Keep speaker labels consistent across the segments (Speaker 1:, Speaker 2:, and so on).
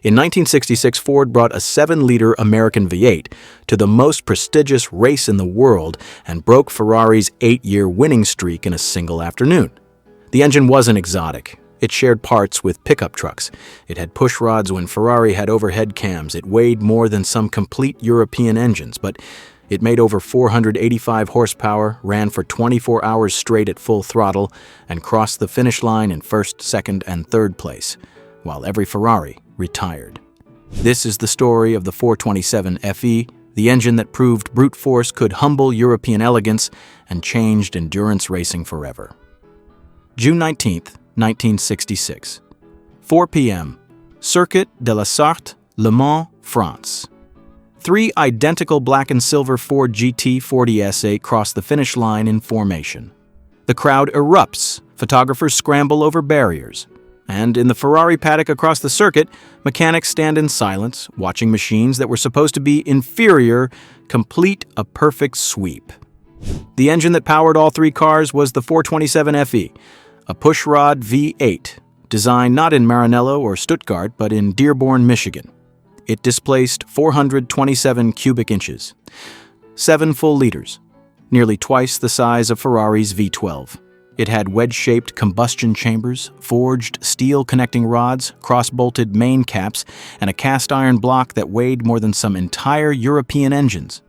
Speaker 1: In 1966, Ford brought a 7-liter American V8 to the most prestigious race in the world and broke Ferrari's 8-year winning streak in a single afternoon. The engine wasn't exotic. It shared parts with pickup trucks. It had pushrods when Ferrari had overhead cams. It weighed more than some complete European engines, but it made over 485 horsepower, ran for 24 hours straight at full throttle, and crossed the finish line in first, second, and third place, while every Ferrari retired. This is the story of the 427 FE, the engine that proved brute force could humble European elegance and changed endurance racing forever. June 19, 1966. 4 p.m. Circuit de la Sarthe, Le Mans, France. 3 identical black and silver Ford GT40 S8 cross the finish line in formation. The crowd erupts, photographers scramble over barriers, and in the Ferrari paddock across the circuit, mechanics stand in silence, watching machines that were supposed to be inferior complete a perfect sweep. The engine that powered all 3 cars was the 427 FE, a pushrod V8, designed not in Maranello or Stuttgart, but in Dearborn, Michigan. It displaced 427 cubic inches, 7 full liters, nearly twice the size of Ferrari's V12. It had wedge-shaped combustion chambers, forged steel connecting rods, cross-bolted main caps, and a cast-iron block that weighed more than some entire European engines.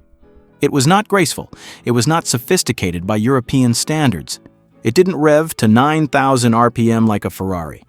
Speaker 1: It was not graceful. It was not sophisticated by European standards. It didn't rev to 9,000 RPM like a Ferrari,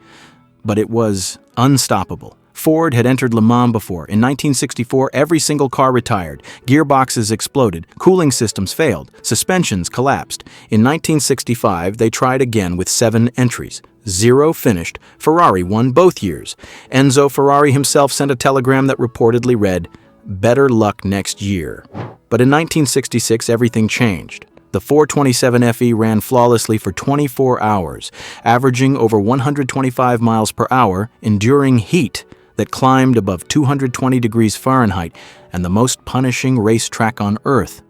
Speaker 1: but it was unstoppable. Ford had entered Le Mans before. In 1964, every single car retired. Gearboxes exploded. Cooling systems failed. Suspensions collapsed. In 1965, they tried again with 7 entries. 0 finished. Ferrari won both years. Enzo Ferrari himself sent a telegram that reportedly read, "Better luck next year." But in 1966, everything changed. The 427 FE ran flawlessly for 24 hours, averaging over 125 miles per hour, enduring heat that climbed above 220 degrees Fahrenheit and the most punishing racetrack on Earth,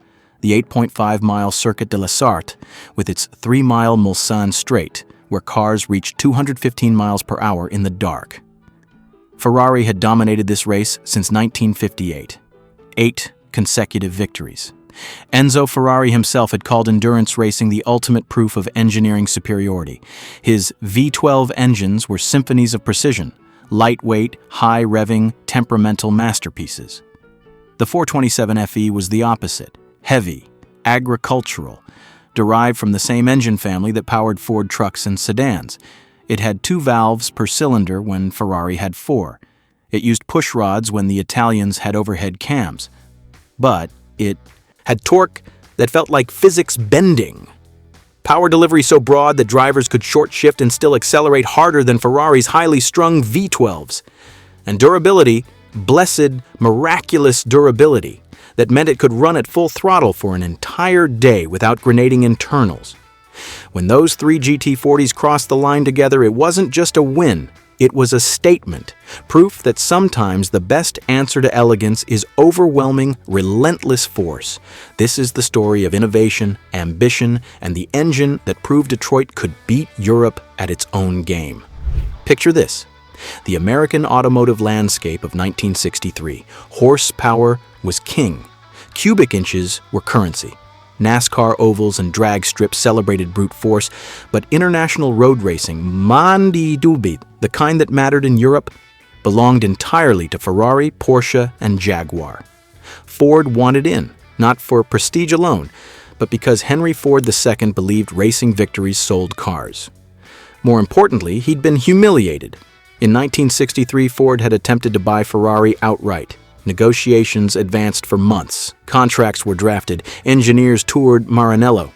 Speaker 1: the 8.5-mile Circuit de la Sarthe, with its 3-mile Mulsanne Straight, where cars reached 215 miles per hour in the dark. Ferrari had dominated this race since 1958. 8 consecutive victories. Enzo Ferrari himself had called endurance racing the ultimate proof of engineering superiority. His V12 engines were symphonies of precision, lightweight, high-revving, temperamental masterpieces. The 427 FE was the opposite, heavy, agricultural, derived from the same engine family that powered Ford trucks and sedans. It had 2 valves per cylinder when Ferrari had 4. It used pushrods when the Italians had overhead cams. But it had torque that felt like physics bending. Power delivery so broad that drivers could short shift and still accelerate harder than Ferrari's highly strung V12s. And durability, blessed, miraculous durability, that meant it could run at full throttle for an entire day without grenading internals. When those 3 GT40s crossed the line together, it wasn't just a win. It was a statement, proof that sometimes the best answer to elegance is overwhelming, relentless force. This is the story of innovation, ambition, and the engine that proved Detroit could beat Europe at its own game. Picture this: the American automotive landscape of 1963. Horsepower was king. Cubic inches were currency. NASCAR ovals and drag strips celebrated brute force, but international road racing, mandi dubit, the kind that mattered in Europe, belonged entirely to Ferrari, Porsche, and Jaguar. Ford wanted in, not for prestige alone, but because Henry Ford II believed racing victories sold cars. More importantly, he'd been humiliated. In 1963, Ford had attempted to buy Ferrari outright. Negotiations advanced for months. Contracts were drafted. Engineers toured Maranello.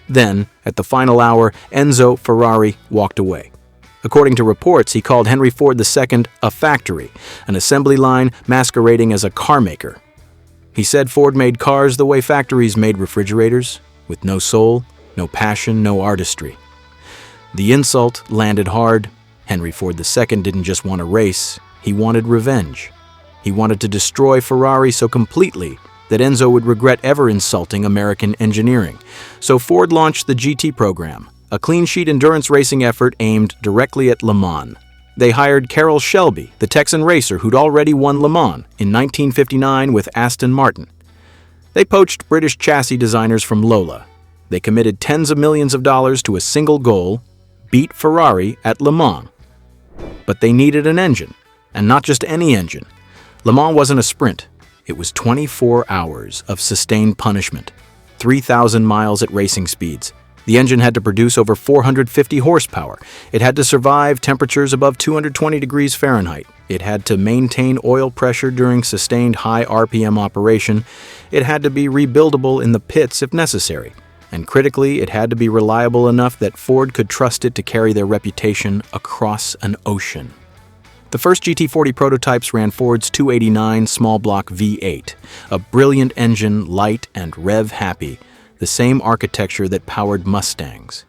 Speaker 1: Then, at the final hour, Enzo Ferrari walked away. According to reports, he called Henry Ford II a factory, an assembly line masquerading as a car maker. He said Ford made cars the way factories made refrigerators, with no soul, no passion, no artistry. The insult landed hard. Henry Ford II didn't just want a race, he wanted revenge. He wanted to destroy Ferrari so completely that Enzo would regret ever insulting American engineering. So Ford launched the GT program, a clean-sheet endurance racing effort aimed directly at Le Mans. They hired Carroll Shelby, the Texan racer who'd already won Le Mans in 1959 with Aston Martin. They poached British chassis designers from Lola. They committed tens of millions of dollars to a single goal: beat Ferrari at Le Mans. But they needed an engine, and not just any engine. Le Mans wasn't a sprint. It was 24 hours of sustained punishment, 3,000 miles at racing speeds. The engine had to produce over 450 horsepower. It had to survive temperatures above 220 degrees Fahrenheit. It had to maintain oil pressure during sustained high RPM operation. It had to be rebuildable in the pits if necessary. And critically, it had to be reliable enough that Ford could trust it to carry their reputation across an ocean. The first GT40 prototypes ran Ford's 289 small block V8, a brilliant engine, light and rev-happy, the same architecture that powered Mustangs.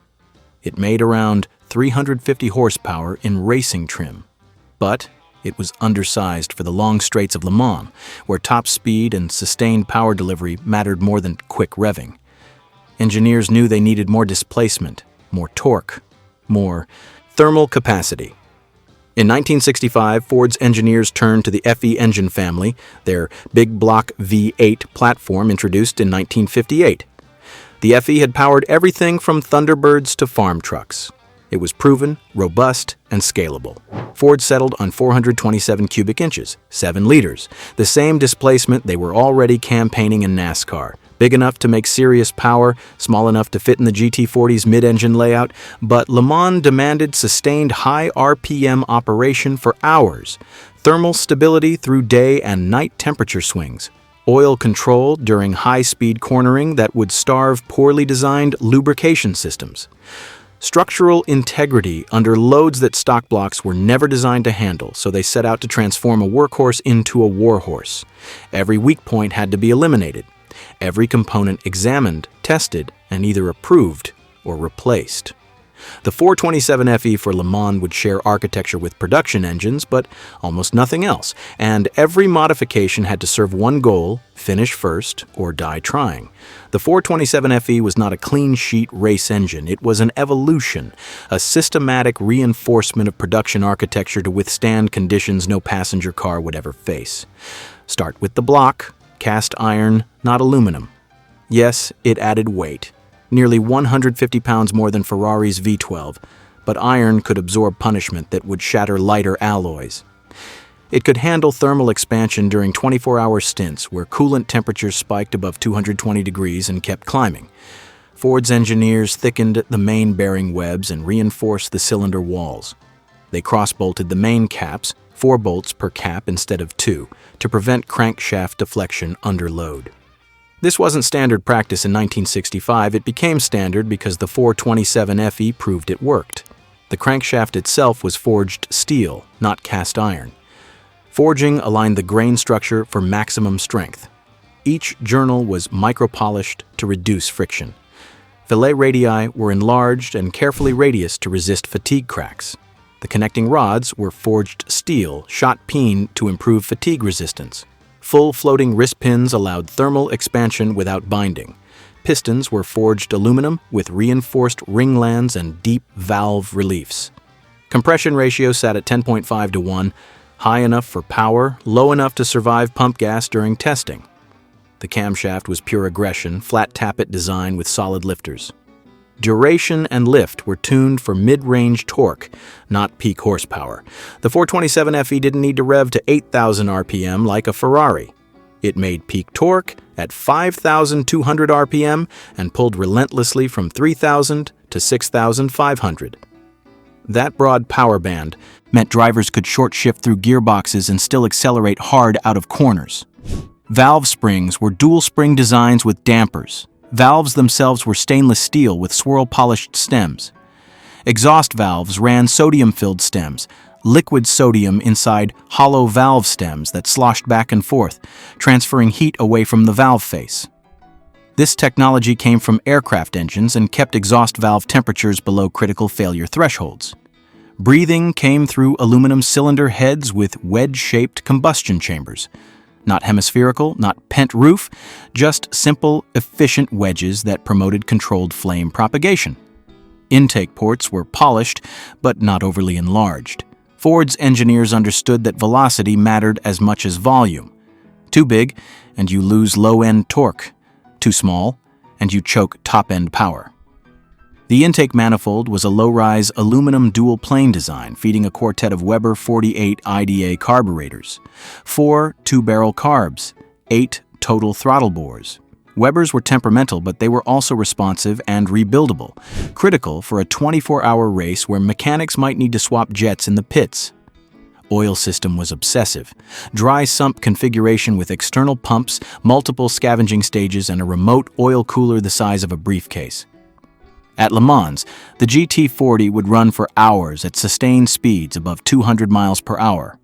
Speaker 1: It made around 350 horsepower in racing trim, but it was undersized for the long straights of Le Mans, where top speed and sustained power delivery mattered more than quick revving. Engineers knew they needed more displacement, more torque, more thermal capacity. In 1965, Ford's engineers turned to the FE engine family, their big block V8 platform introduced in 1958. The FE had powered everything from Thunderbirds to farm trucks. It was proven, robust, and scalable. Ford settled on 427 cubic inches, 7 liters, the same displacement they were already campaigning in NASCAR. Big enough to make serious power, small enough to fit in the GT40's mid-engine layout, but Le Mans demanded sustained high RPM operation for hours, thermal stability through day and night temperature swings, oil control during high-speed cornering that would starve poorly designed lubrication systems, structural integrity under loads that stock blocks were never designed to handle, so they set out to transform a workhorse into a warhorse. Every weak point had to be eliminated. Every component examined, tested, and either approved or replaced. The 427 FE for Le Mans would share architecture with production engines, but almost nothing else, and every modification had to serve one goal: finish first or die trying. The 427 FE was not a clean-sheet race engine. It was an evolution, a systematic reinforcement of production architecture to withstand conditions no passenger car would ever face. Start with the block, cast iron, not aluminum. Yes, it added weight, nearly 150 pounds more than Ferrari's V12, but iron could absorb punishment that would shatter lighter alloys. It could handle thermal expansion during 24-hour stints where coolant temperatures spiked above 220 degrees and kept climbing. Ford's engineers thickened the main bearing webs and reinforced the cylinder walls. They cross-bolted the main caps, 4 bolts per cap instead of 2, to prevent crankshaft deflection under load. This wasn't standard practice in 1965. It became standard because the 427 FE proved it worked. The crankshaft itself was forged steel, not cast iron. Forging aligned the grain structure for maximum strength. Each journal was micro-polished to reduce friction. Fillet radii were enlarged and carefully radiused to resist fatigue cracks. The connecting rods were forged steel, shot peen to improve fatigue resistance. Full floating wrist pins allowed thermal expansion without binding. Pistons were forged aluminum with reinforced ringlands and deep valve reliefs. Compression ratio sat at 10.5 to 1, high enough for power, low enough to survive pump gas during testing. The camshaft was pure aggression, flat tappet design with solid lifters. Duration and lift were tuned for mid-range torque, not peak horsepower. The 427 FE didn't need to rev to 8,000 RPM like a Ferrari. It made peak torque at 5,200 RPM and pulled relentlessly from 3,000 to 6,500. That broad power band meant drivers could short shift through gearboxes and still accelerate hard out of corners. Valve springs were dual spring designs with dampers. Valves themselves were stainless steel with swirl-polished stems. Exhaust valves ran sodium-filled stems, liquid sodium inside hollow valve stems that sloshed back and forth, transferring heat away from the valve face. This technology came from aircraft engines and kept exhaust valve temperatures below critical failure thresholds. Breathing came through aluminum cylinder heads with wedge-shaped combustion chambers. Not hemispherical, not pent roof, just simple, efficient wedges that promoted controlled flame propagation. Intake ports were polished, but not overly enlarged. Ford's engineers understood that velocity mattered as much as volume. Too big, and you lose low-end torque. Too small, and you choke top-end power. The intake manifold was a low-rise aluminum dual-plane design feeding a quartet of Weber 48 IDA carburetors, 4 two-barrel carbs, 8 total throttle bores. Webers were temperamental, but they were also responsive and rebuildable, critical for a 24-hour race where mechanics might need to swap jets in the pits. Oil system was obsessive. Dry sump configuration with external pumps, multiple scavenging stages, and a remote oil cooler the size of a briefcase. At Le Mans, the GT40 would run for hours at sustained speeds above 200 miles per hour.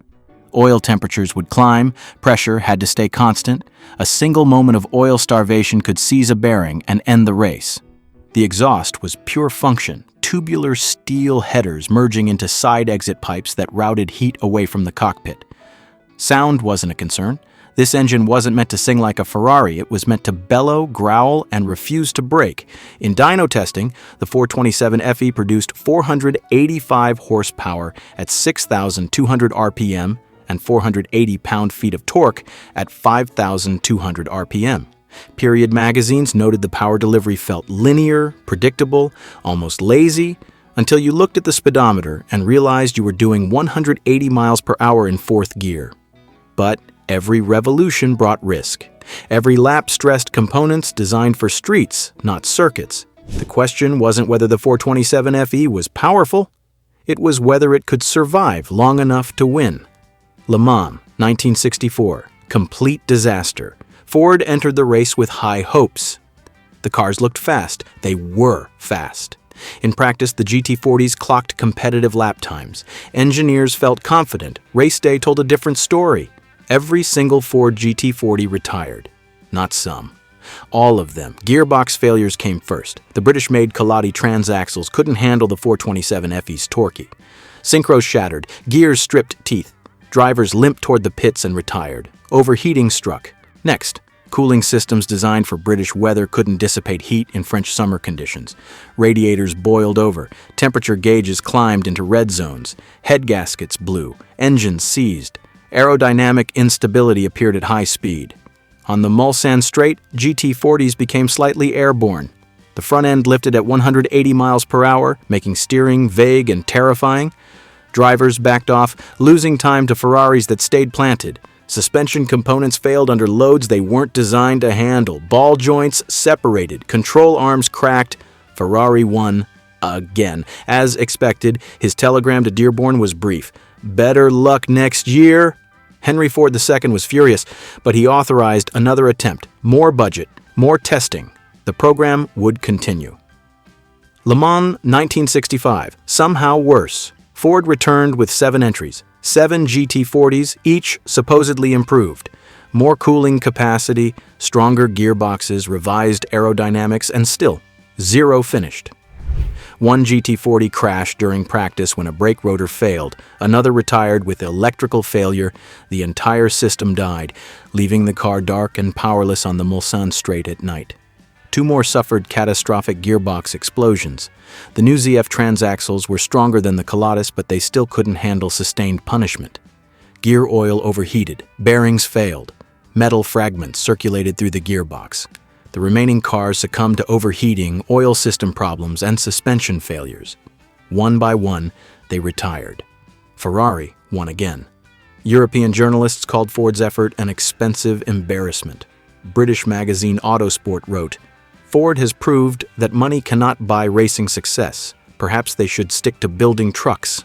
Speaker 1: Oil temperatures would climb, pressure had to stay constant. A single moment of oil starvation could seize a bearing and end the race. The exhaust was pure function, tubular steel headers merging into side exit pipes that routed heat away from the cockpit. Sound wasn't a concern. This engine wasn't meant to sing like a Ferrari, it was meant to bellow, growl, and refuse to brake. In dyno testing, the 427 FE produced 485 horsepower at 6,200 RPM and 480 pound-feet of torque at 5,200 RPM. Period magazines noted the power delivery felt linear, predictable, almost lazy, until you looked at the speedometer and realized you were doing 180 miles per hour in fourth gear. But every revolution brought risk. Every lap stressed components designed for streets, not circuits. The question wasn't whether the 427 FE was powerful, it was whether it could survive long enough to win. Le Mans, 1964, complete disaster. Ford entered the race with high hopes. The cars looked fast. They were fast. In practice, the GT40s clocked competitive lap times. Engineers felt confident. Race day told a different story. Every single Ford GT40 retired. Not some. All of them. Gearbox failures came first. The British-made Colati transaxles couldn't handle the 427 FE's torque. Synchros shattered. Gears stripped teeth. Drivers limped toward the pits and retired. Overheating struck. Next, cooling systems designed for British weather couldn't dissipate heat in French summer conditions. Radiators boiled over. Temperature gauges climbed into red zones. Head gaskets blew. Engines seized. Aerodynamic instability appeared at high speed. On the Mulsanne Straight, GT40s became slightly airborne. The front end lifted at 180 miles per hour, making steering vague and terrifying. Drivers backed off, losing time to Ferraris that stayed planted. Suspension components failed under loads they weren't designed to handle. Ball joints separated. Control arms cracked. Ferrari won again. As expected, his telegram to Dearborn was brief. Better luck next year. Henry Ford II was furious, but he authorized another attempt. More budget, more testing. The program would continue. Le Mans 1965, somehow worse. Ford returned with 7 entries, 7 GT40s, each supposedly improved. More cooling capacity, stronger gearboxes, revised aerodynamics, and still, 0 finished. One GT40 crashed during practice when a brake rotor failed. Another retired with electrical failure. The entire system died, leaving the car dark and powerless on the Mulsanne Straight at night. 2 more suffered catastrophic gearbox explosions. The new ZF transaxles were stronger than the Colatis, but they still couldn't handle sustained punishment. Gear oil overheated, bearings failed, metal fragments circulated through the gearbox. The remaining cars succumbed to overheating, oil system problems, and suspension failures. One by one, they retired. Ferrari won again. European journalists called Ford's effort an expensive embarrassment. British magazine Autosport wrote, "Ford has proved that money cannot buy racing success. Perhaps they should stick to building trucks."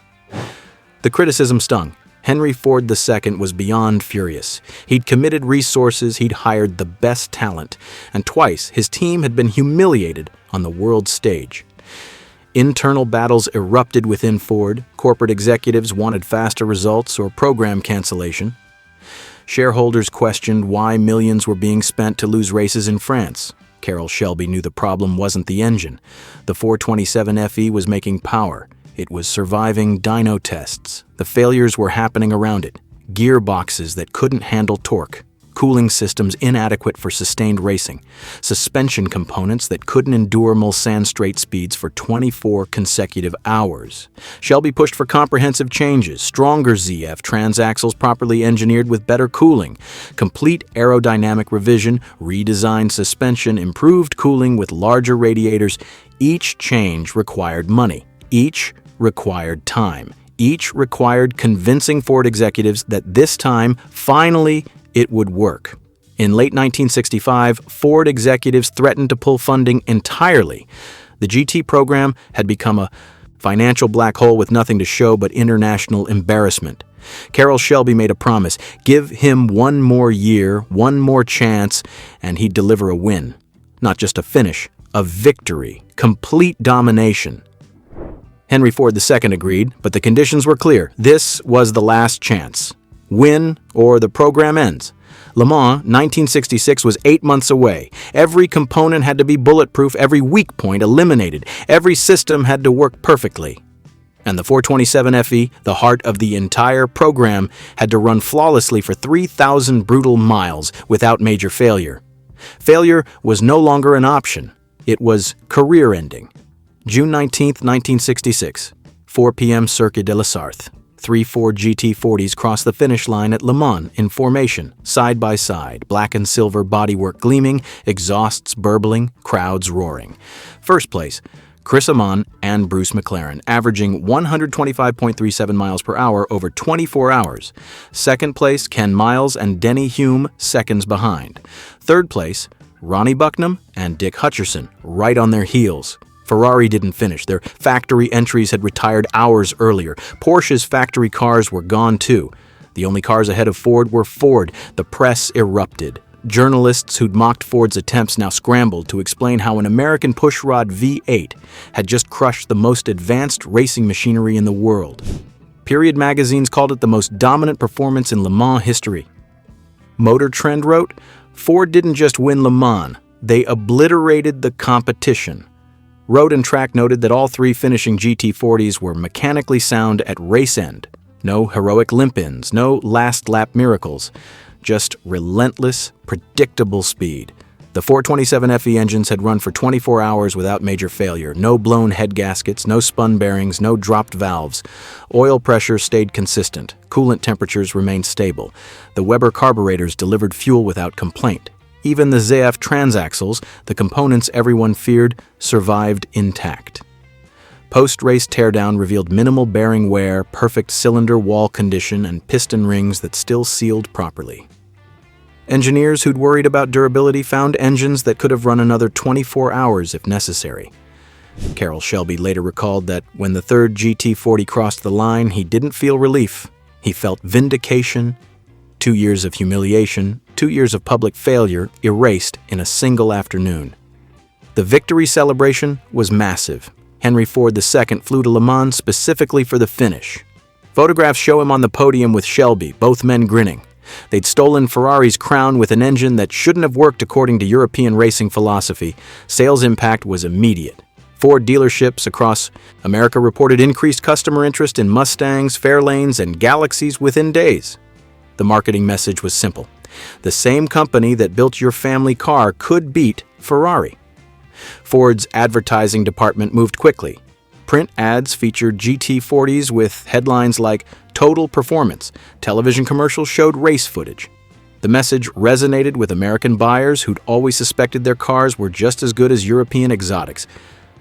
Speaker 1: The criticism stung. Henry Ford II was beyond furious. He'd committed resources, he'd hired the best talent, and twice his team had been humiliated on the world stage. Internal battles erupted within Ford. Corporate executives wanted faster results or program cancellation. Shareholders questioned why millions were being spent to lose races in France. Carroll Shelby knew the problem wasn't the engine. The 427 FE was making power. It was surviving dyno tests. The failures were happening around it. Gearboxes that couldn't handle torque. cooling systems inadequate for sustained racing, suspension components that couldn't endure Mulsanne straight speeds for 24 consecutive hours. Shelby pushed for comprehensive changes, stronger ZF transaxles properly engineered with better cooling, complete aerodynamic revision, redesigned suspension, improved cooling with larger radiators. Each change required money. Each required time. Each required convincing Ford executives that this time, finally, it would work. In late 1965, Ford executives threatened to pull funding entirely. The GT program had become a financial black hole with nothing to show but international embarrassment. Carroll Shelby made a promise: give him one more year, one more chance, and he'd deliver a win. Not just a finish, a victory, complete domination. Henry Ford II agreed, but the conditions were clear. This was the last chance. Win or the program ends. Le Mans 1966 was 8 months away. Every component had to be bulletproof, every weak point eliminated, every system had to work perfectly. And the 427 FE, the heart of the entire program, had to run flawlessly for 3,000 brutal miles without major failure. Failure was no longer an option. It was career-ending. June 19, 1966, 4 p.m. Circuit de la Sarthe. 3 Ford GT40s crossed the finish line at Le Mans in formation, side by side, black and silver bodywork gleaming, exhausts burbling, crowds roaring. First place, Chris Amon and Bruce McLaren, averaging 125.37 miles per hour over 24 hours. Second place, Ken Miles and Denny Hume, seconds behind. Third place, Ronnie Bucknam and Dick Hutcherson, right on their heels. Ferrari didn't finish. Their factory entries had retired hours earlier. Porsche's factory cars were gone too. The only cars ahead of Ford were Ford. The press erupted. Journalists who'd mocked Ford's attempts now scrambled to explain how an American pushrod V8 had just crushed the most advanced racing machinery in the world. Period magazines called it the most dominant performance in Le Mans history. Motor Trend wrote, Ford didn't just win Le Mans, they obliterated the competition. Road and Track noted that all three finishing GT40s were mechanically sound at race end. No heroic limp-ins, no last-lap miracles, just relentless, predictable speed. The 427 FE engines had run for 24 hours without major failure. No blown head gaskets, no spun bearings, no dropped valves. Oil pressure stayed consistent. Coolant temperatures remained stable. The Weber carburetors delivered fuel without complaint. Even the ZF transaxles, the components everyone feared, survived intact. Post-race teardown revealed minimal bearing wear, perfect cylinder wall condition, and piston rings that still sealed properly. Engineers who'd worried about durability found engines that could have run another 24 hours if necessary. Carroll Shelby later recalled that when the third GT40 crossed the line, he didn't feel relief. He felt vindication, 2 years of humiliation, 2 years of public failure erased in a single afternoon. The victory celebration was massive. Henry Ford II flew to Le Mans specifically for the finish. Photographs show him on the podium with Shelby, both men grinning. They'd stolen Ferrari's crown with an engine that shouldn't have worked according to European racing philosophy. Sales impact was immediate. Ford dealerships across America reported increased customer interest in Mustangs, Fairlanes, and Galaxies within days. The marketing message was simple. The same company that built your family car could beat Ferrari. Ford's advertising department moved quickly. Print ads featured GT40s with headlines like "Total Performance." Television commercials showed race footage. The message resonated with American buyers who'd always suspected their cars were just as good as European exotics.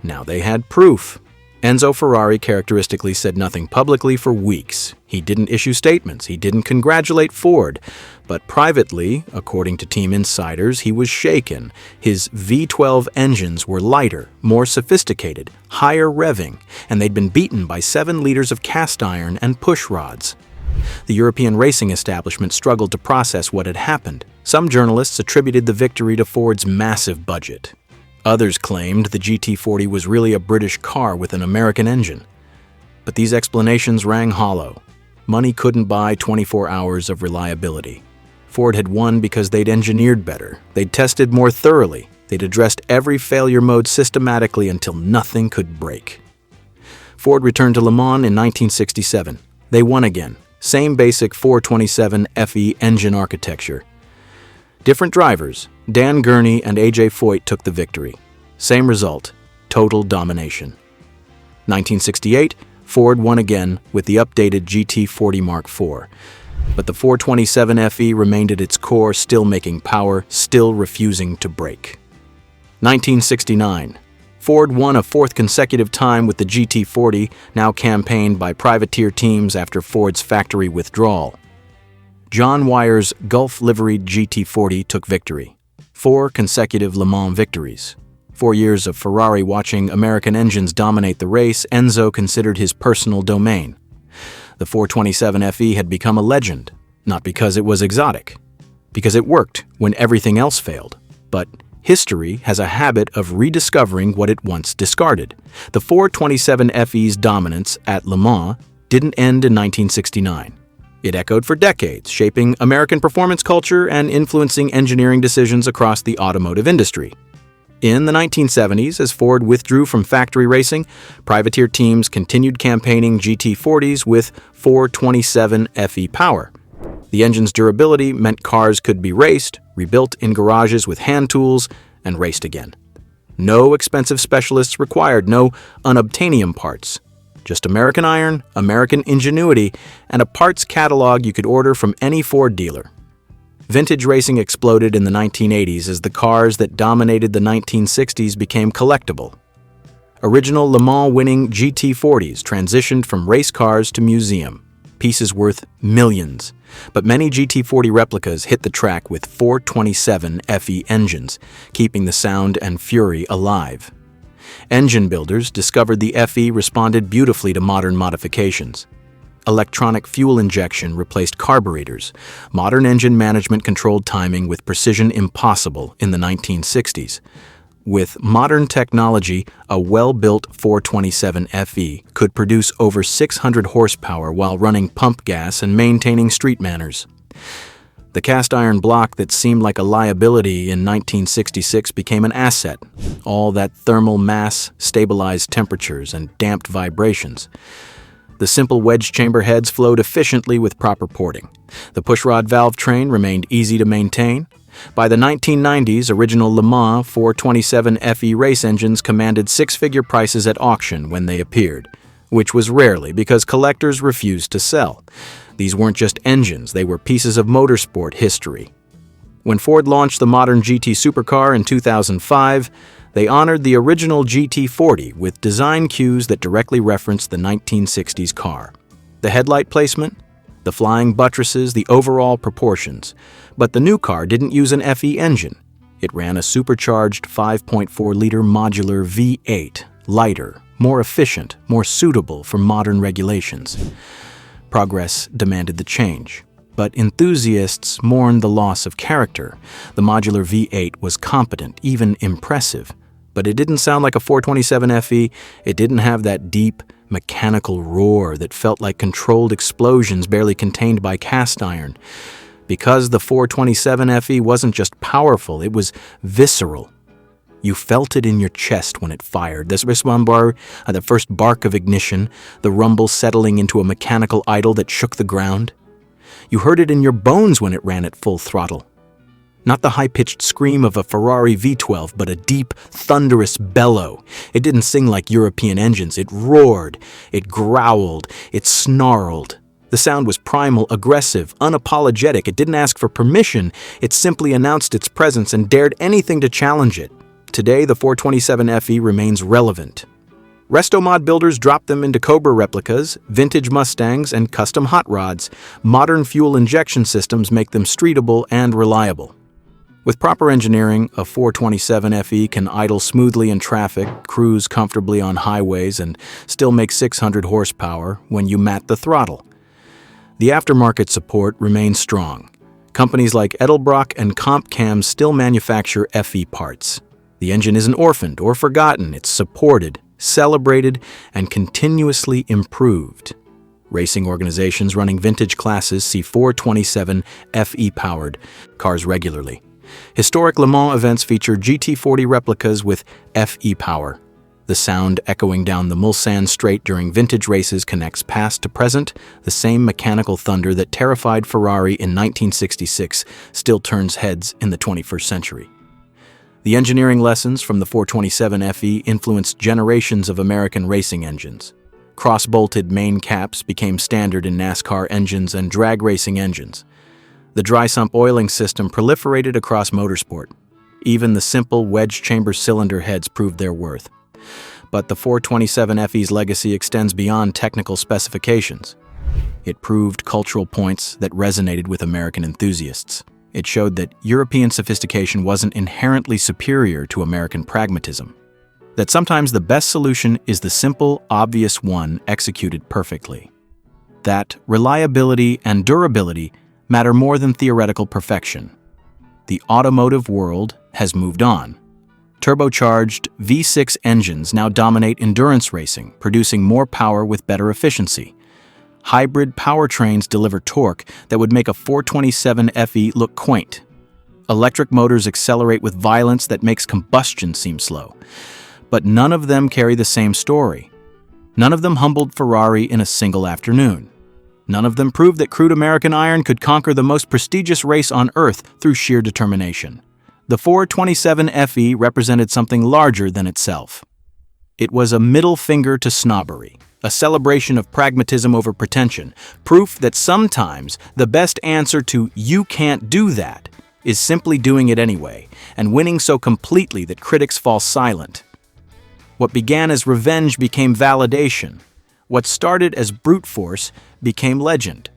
Speaker 1: Now they had proof. Enzo Ferrari characteristically said nothing publicly for weeks. He didn't issue statements. He didn't congratulate Ford. But privately, according to team insiders, he was shaken. His V12 engines were lighter, more sophisticated, higher revving, and they'd been beaten by 7 liters of cast iron and push rods. The European racing establishment struggled to process what had happened. Some journalists attributed the victory to Ford's massive budget. Others claimed the GT40 was really a British car with an American engine. But these explanations rang hollow. Money couldn't buy 24 hours of reliability. Ford had won because they'd engineered better. They'd tested more thoroughly. They'd addressed every failure mode systematically until nothing could break. Ford returned to Le Mans in 1967. They won again. Same basic 427 FE engine architecture. Different drivers, Dan Gurney and A.J. Foyt took the victory. Same result, total domination. 1968, Ford won again with the updated GT40 Mark IV. But the 427 FE remained at its core, still making power, still refusing to break. 1969, Ford won a fourth consecutive time with the GT40, now campaigned by privateer teams after Ford's factory withdrawal. John Wyer's Gulf-liveried GT40 took victory. 4 consecutive Le Mans victories. 4 years of Ferrari watching American engines dominate the race, Enzo considered his personal domain. The 427 FE had become a legend, not because it was exotic, because it worked when everything else failed. But history has a habit of rediscovering what it once discarded. The 427 FE's dominance at Le Mans didn't end in 1969. It echoed for decades, shaping American performance culture and influencing engineering decisions across the automotive industry. In the 1970s, as Ford withdrew from factory racing, privateer teams continued campaigning GT40s with 427 FE power. The engine's durability meant cars could be raced, rebuilt in garages with hand tools, and raced again. No expensive specialists required, no unobtainium parts. Just American iron, American ingenuity, and a parts catalog you could order from any Ford dealer. Vintage racing exploded in the 1980s as the cars that dominated the 1960s became collectible. Original Le Mans-winning GT40s transitioned from race cars to museum, pieces worth millions. But many GT40 replicas hit the track with 427 FE engines, keeping the sound and fury alive. Engine builders discovered the FE responded beautifully to modern modifications. Electronic fuel injection replaced carburetors. Modern engine management controlled timing with precision impossible in the 1960s. With modern technology, a well-built 427 FE could produce over 600 horsepower while running pump gas and maintaining street manners. The cast iron block that seemed like a liability in 1966 became an asset. All that thermal mass, stabilized temperatures, and damped vibrations. The simple wedge chamber heads flowed efficiently with proper porting. The pushrod valve train remained easy to maintain. By the 1990s, original Le Mans 427 FE race engines commanded six-figure prices at auction when they appeared, which was rarely because collectors refused to sell. These weren't just engines, they were pieces of motorsport history. When Ford launched the modern GT supercar in 2005, they honored the original GT40 with design cues that directly referenced the 1960s car. The headlight placement, the flying buttresses, the overall proportions. But the new car didn't use an FE engine. It ran a supercharged 5.4-liter modular V8, lighter, more efficient, more suitable for modern regulations. Progress demanded the change, but enthusiasts mourned the loss of character. The modular V8 was competent, even impressive, but it didn't sound like a 427 FE. It didn't have that deep, mechanical roar that felt like controlled explosions barely contained by cast iron. Because the 427 FE wasn't just powerful, it was visceral. You felt it in your chest when it fired. The first bark of ignition, the rumble settling into a mechanical idol that shook the ground. You heard it in your bones when it ran at full throttle. Not the high-pitched scream of a Ferrari V12, but a deep, thunderous bellow. It didn't sing like European engines. It roared, it growled, it snarled. The sound was primal, aggressive, unapologetic. It didn't ask for permission. It simply announced its presence and dared anything to challenge it. Today, the 427 FE remains relevant. Resto-mod builders drop them into Cobra replicas, vintage Mustangs, and custom hot rods. Modern fuel injection systems make them streetable and reliable. With proper engineering, a 427 FE can idle smoothly in traffic, cruise comfortably on highways, and still make 600 horsepower when you mat the throttle. The aftermarket support remains strong. Companies like Edelbrock and CompCam still manufacture FE parts. The engine isn't orphaned or forgotten. It's supported, celebrated, and continuously improved. Racing organizations running vintage classes see 427 FE-powered cars regularly. Historic Le Mans events feature GT40 replicas with FE power. The sound echoing down the Mulsanne Strait during vintage races connects past to present. The same mechanical thunder that terrified Ferrari in 1966 still turns heads in the 21st century. The engineering lessons from the 427 FE influenced generations of American racing engines. Cross-bolted main caps became standard in NASCAR engines and drag racing engines. The dry sump oiling system proliferated across motorsport. Even the simple wedge chamber cylinder heads proved their worth. But the 427 FE's legacy extends beyond technical specifications. It proved cultural points that resonated with American enthusiasts. It showed that European sophistication wasn't inherently superior to American pragmatism. That sometimes the best solution is the simple, obvious one executed perfectly. That reliability and durability matter more than theoretical perfection. The automotive world has moved on. Turbocharged V6 engines now dominate endurance racing, producing more power with better efficiency. Hybrid powertrains deliver torque that would make a 427 FE look quaint. Electric motors accelerate with violence that makes combustion seem slow. But none of them carry the same story. None of them humbled Ferrari in a single afternoon. None of them proved that crude American iron could conquer the most prestigious race on Earth through sheer determination. The 427 FE represented something larger than itself. It was a middle finger to snobbery, a celebration of pragmatism over pretension, proof that sometimes the best answer to "you can't do that" is simply doing it anyway, and winning so completely that critics fall silent. What began as revenge became validation. What started as brute force became legend.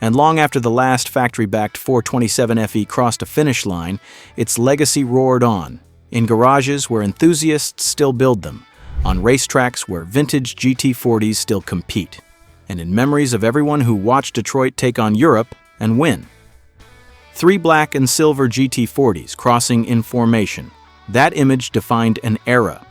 Speaker 1: And long after the last factory-backed 427 FE crossed a finish line, its legacy roared on, in garages where enthusiasts still build them, on racetracks where vintage GT40s still compete, and in memories of everyone who watched Detroit take on Europe and win. 3 black and silver GT40s crossing in formation. That image defined an era.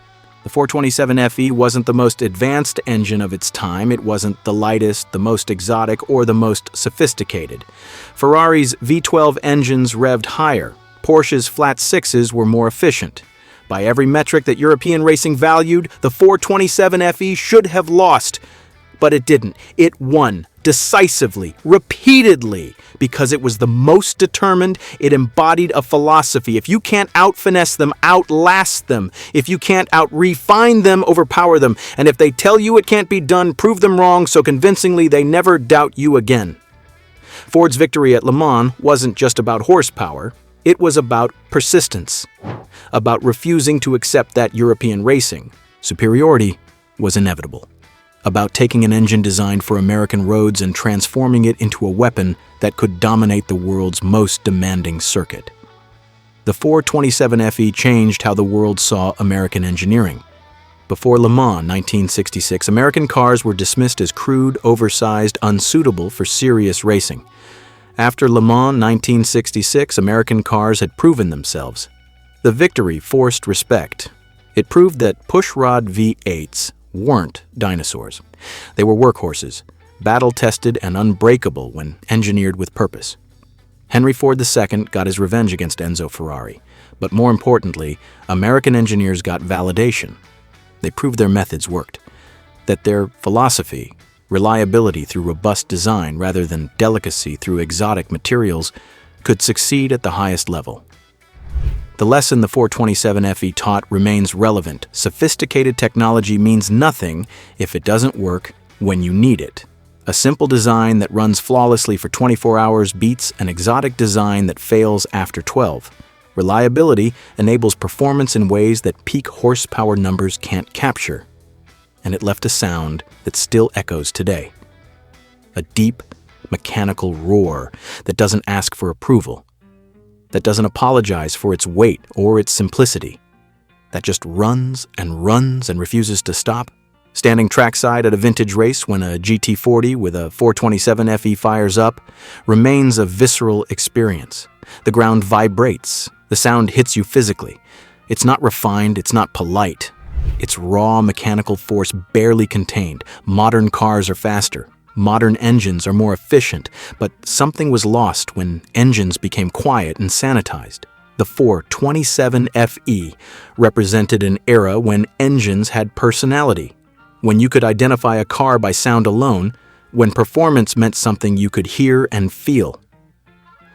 Speaker 1: The 427 FE wasn't the most advanced engine of its time. It wasn't the lightest, the most exotic, or the most sophisticated. Ferrari's V12 engines revved higher. Porsche's flat sixes were more efficient. By every metric that European racing valued, the 427 FE should have lost. But it didn't. It won, decisively, repeatedly, because it was the most determined. It embodied a philosophy. If you can't out-finesse them, outlast them. If you can't out-refine them, overpower them. And if they tell you it can't be done, prove them wrong so convincingly they never doubt you again. Ford's victory at Le Mans wasn't just about horsepower. It was about persistence, about refusing to accept that European racing superiority was inevitable, about taking an engine designed for American roads and transforming it into a weapon that could dominate the world's most demanding circuit. The 427 FE changed how the world saw American engineering. Before Le Mans 1966, American cars were dismissed as crude, oversized, unsuitable for serious racing. After Le Mans 1966, American cars had proven themselves. The victory forced respect. It proved that pushrod V8s weren't dinosaurs. They were workhorses, battle-tested and unbreakable when engineered with purpose. Henry Ford II got his revenge against Enzo Ferrari, but more importantly, American engineers got validation. They proved their methods worked, that their philosophy, reliability through robust design rather than delicacy through exotic materials, could succeed at the highest level. The lesson the 427 FE taught remains relevant. Sophisticated technology means nothing if it doesn't work when you need it. A simple design that runs flawlessly for 24 hours beats an exotic design that fails after 12. Reliability enables performance in ways that peak horsepower numbers can't capture. And it left a sound that still echoes today. A deep, mechanical roar that doesn't ask for approval, that doesn't apologize for its weight or its simplicity, that just runs and refuses to stop. Standing trackside at a vintage race when a GT40 with a 427 FE fires up remains a visceral experience. The ground vibrates. The sound hits you physically. It's not refined, it's not polite. It's raw mechanical force barely contained. Modern cars are faster. Modern engines are more efficient, but something was lost when engines became quiet and sanitized. The 427FE represented an era when engines had personality, when you could identify a car by sound alone, when performance meant something you could hear and feel.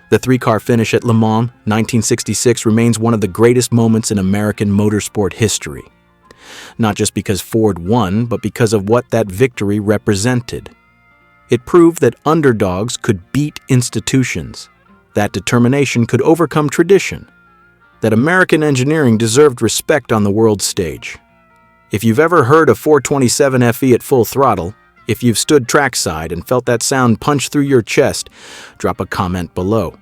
Speaker 1: The three-car finish at Le Mans, 1966, remains one of the greatest moments in American motorsport history. Not just because Ford won, but because of what that victory represented. It proved that underdogs could beat institutions, that determination could overcome tradition, that American engineering deserved respect on the world stage. If you've ever heard a 427FE at full throttle, if you've stood trackside and felt that sound punch through your chest, drop a comment below.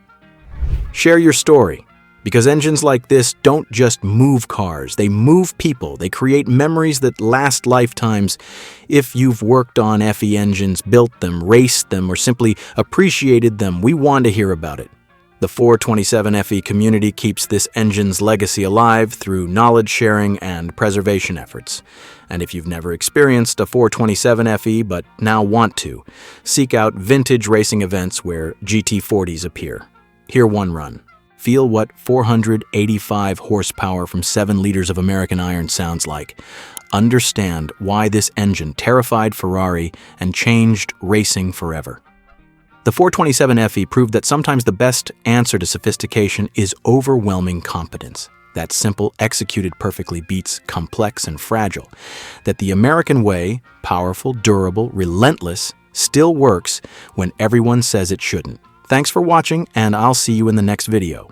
Speaker 1: Share your story, because engines like this don't just move cars, they move people, they create memories that last lifetimes. If you've worked on FE engines, built them, raced them, or simply appreciated them, we want to hear about it. The 427FE community keeps this engine's legacy alive through knowledge sharing and preservation efforts. And if you've never experienced a 427FE but now want to, seek out vintage racing events where GT40s appear. Hear one run. Feel what 485 horsepower from 7 liters of American iron sounds like. Understand why this engine terrified Ferrari and changed racing forever. The 427FE proved that sometimes the best answer to sophistication is overwhelming competence. That simple, executed perfectly beats complex and fragile. That the American way, powerful, durable, relentless, still works when everyone says it shouldn't. Thanks for watching, and I'll see you in the next video.